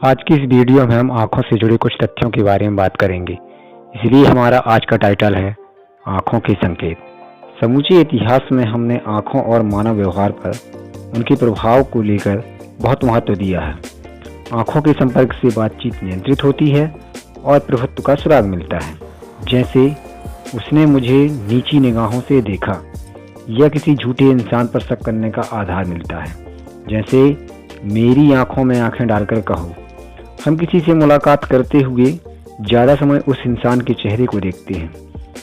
आज की इस वीडियो में हम आँखों से जुड़े कुछ तथ्यों के बारे में बात करेंगे। इसलिए हमारा आज का टाइटल है आँखों के संकेत। समूचे इतिहास में हमने आँखों और मानव व्यवहार पर उनके प्रभाव को लेकर बहुत महत्व दिया है। आँखों के संपर्क से बातचीत नियंत्रित होती है और प्रभुत्व का सुराग मिलता है। जैसे उसने मुझे नीची निगाहों से देखा, या किसी झूठे इंसान पर शक करने का आधार मिलता है। जैसे मेरी आँखों में आँखें डालकर कहो। हम किसी से मुलाकात करते हुए ज़्यादा समय उस इंसान के चेहरे को देखते हैं,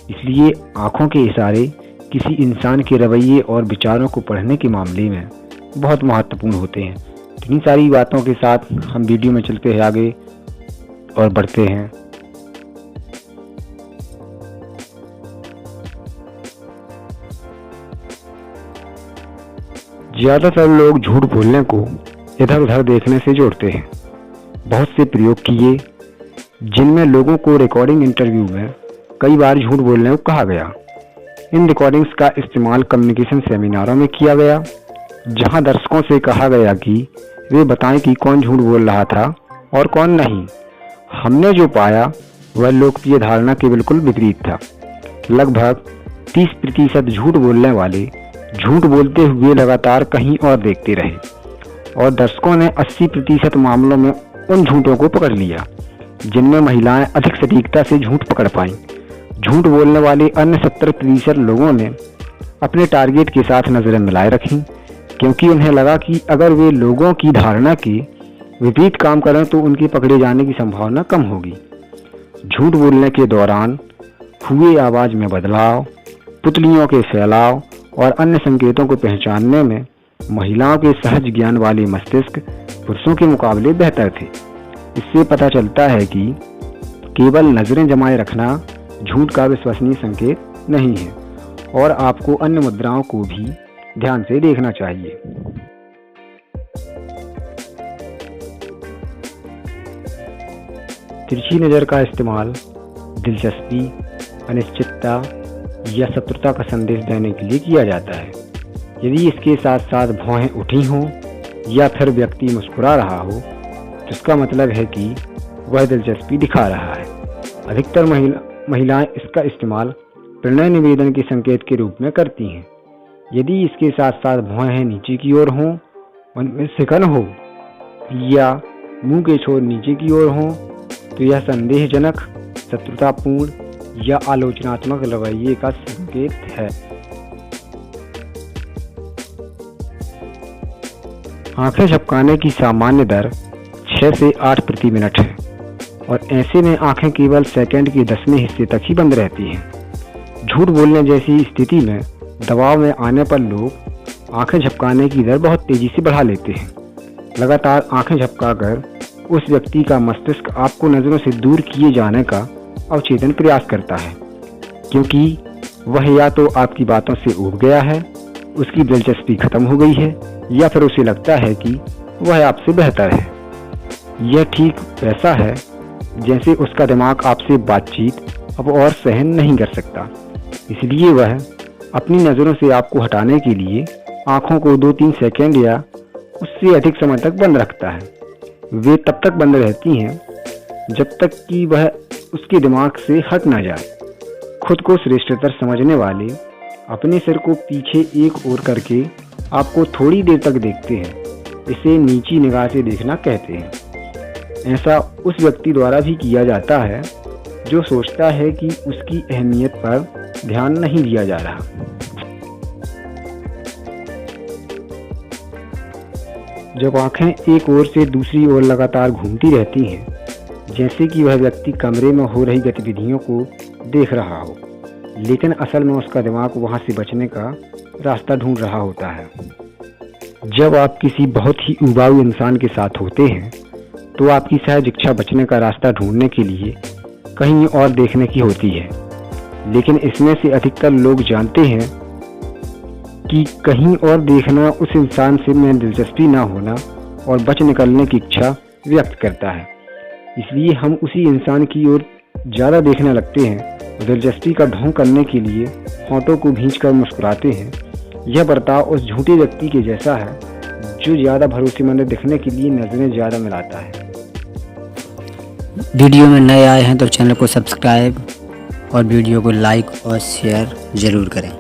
इसलिए आँखों के इशारे किसी इंसान के रवैये और विचारों को पढ़ने के मामले में बहुत महत्वपूर्ण होते हैं। इतनी सारी बातों के साथ हम वीडियो में चलते हैं आगे और बढ़ते हैं। ज़्यादातर लोग झूठ बोलने को इधर उधर देखने से जोड़ते हैं। बहुत से प्रयोग किए जिनमें लोगों को रिकॉर्डिंग इंटरव्यू में कई बार झूठ बोलने को कहा गया। इन रिकॉर्डिंग्स का इस्तेमाल कम्युनिकेशन सेमिनारों में किया गया, जहां दर्शकों से कहा गया कि वे बताएं कि कौन झूठ बोल रहा था और कौन नहीं। हमने जो पाया वह लोकप्रिय धारणा के बिल्कुल विपरीत था। लगभग 30% झूठ बोलने वाले झूठ बोलते हुए लगातार कहीं और देखते रहे और दर्शकों ने 80% मामलों में उन झूठों को पकड़ लिया जिनमें महिलाएं अधिक सटीकता से झूठ पकड़ पाईं। झूठ बोलने वाले अन्य 70% लोगों ने अपने टारगेट के साथ नजरें मिलाए रखीं, क्योंकि उन्हें लगा कि अगर वे लोगों की धारणा के विपरीत काम करें तो उनके पकड़े जाने की संभावना कम होगी। झूठ बोलने के दौरान हुए आवाज में बदलाव, पुतलियों के फैलाव और अन्य संकेतों को पहचानने में महिलाओं के सहज ज्ञान वाले मस्तिष्क पुरुषों के मुकाबले बेहतर थे। इससे पता चलता है कि केवल नजरें जमाए रखना झूठ का विश्वसनीय संकेत नहीं है और आपको अन्य मुद्राओं को भी ध्यान से देखना चाहिए। तिरछी नज़र का इस्तेमाल दिलचस्पी, अनिश्चितता या शत्रुता का संदेश देने के लिए किया जाता है। यदि इसके साथ साथ भौहें उठी हों या फिर व्यक्ति मुस्कुरा रहा हो तो इसका मतलब है कि वह दिलचस्पी दिखा रहा है। अधिकतर महिलाएं इसका इस्तेमाल प्रणय निवेदन के संकेत के रूप में करती हैं। यदि इसके साथ साथ भौहें नीचे की ओर हों, उनमें सिकन हो या मुंह के छोर नीचे की ओर हों तो यह संदेहजनक, शत्रुतापूर्ण या आलोचनात्मक रवैये का संकेत है। आंखें झपकाने की सामान्य दर 6 से 8 प्रति मिनट है और ऐसे में आंखें केवल सेकंड के 10वें हिस्से तक ही बंद रहती हैं। झूठ बोलने जैसी स्थिति में दबाव में आने पर लोग आंखें झपकाने की दर बहुत तेजी से बढ़ा लेते हैं। लगातार आंखें झपकाकर उस व्यक्ति का मस्तिष्क आपको नज़रों से दूर किए जाने का अवचेतन प्रयास करता है, क्योंकि वह या तो आपकी बातों से ऊब गया है, उसकी दिलचस्पी खत्म हो गई है, या फिर उसे लगता है कि वह आपसे बेहतर है। यह ठीक वैसा है जैसे उसका दिमाग आपसे बातचीत अब और सहन नहीं कर सकता, इसलिए वह अपनी नज़रों से आपको हटाने के लिए आँखों को 2-3 सेकंड या उससे अधिक समय तक बंद रखता है। वे तब तक बंद रहती हैं जब तक कि वह उसके दिमाग से हट ना जाए। खुद को श्रेष्ठतर समझने वाले अपने सिर को पीछे एक ओर करके आपको थोड़ी देर तक देखते हैं। इसे नीची निगाह से देखना कहते हैं। ऐसा उस व्यक्ति द्वारा भी किया जाता है जो सोचता है कि उसकी अहमियत पर ध्यान नहीं दिया जा रहा। जब आंखें एक ओर से दूसरी ओर लगातार घूमती रहती हैं, जैसे कि वह व्यक्ति कमरे में हो रही गतिविधियों को देख रहा हो, लेकिन असल में उसका दिमाग वहां से बचने का रास्ता ढूंढ रहा होता है। जब आप किसी बहुत ही उबाऊ इंसान के साथ होते हैं तो आपकी सहज इच्छा बचने का रास्ता ढूंढने के लिए कहीं और देखने की होती है, लेकिन इसमें से अधिकतर लोग जानते हैं कि कहीं और देखना उस इंसान से में दिलचस्पी ना होना और बच निकलने की इच्छा व्यक्त करता है। इसलिए हम उसी इंसान की ओर ज़्यादा देखने लगते हैं और दिलचस्पी का ढोंग करने के लिए होठों को भींचकर मुस्कुराते हैं। यह बर्ताव उस झूठे व्यक्ति के जैसा है जो ज़्यादा भरोसेमंद दिखने के लिए नज़रें ज़्यादा मिलाता है। वीडियो में नए आए हैं तो चैनल को सब्सक्राइब और वीडियो को लाइक और शेयर ज़रूर करें।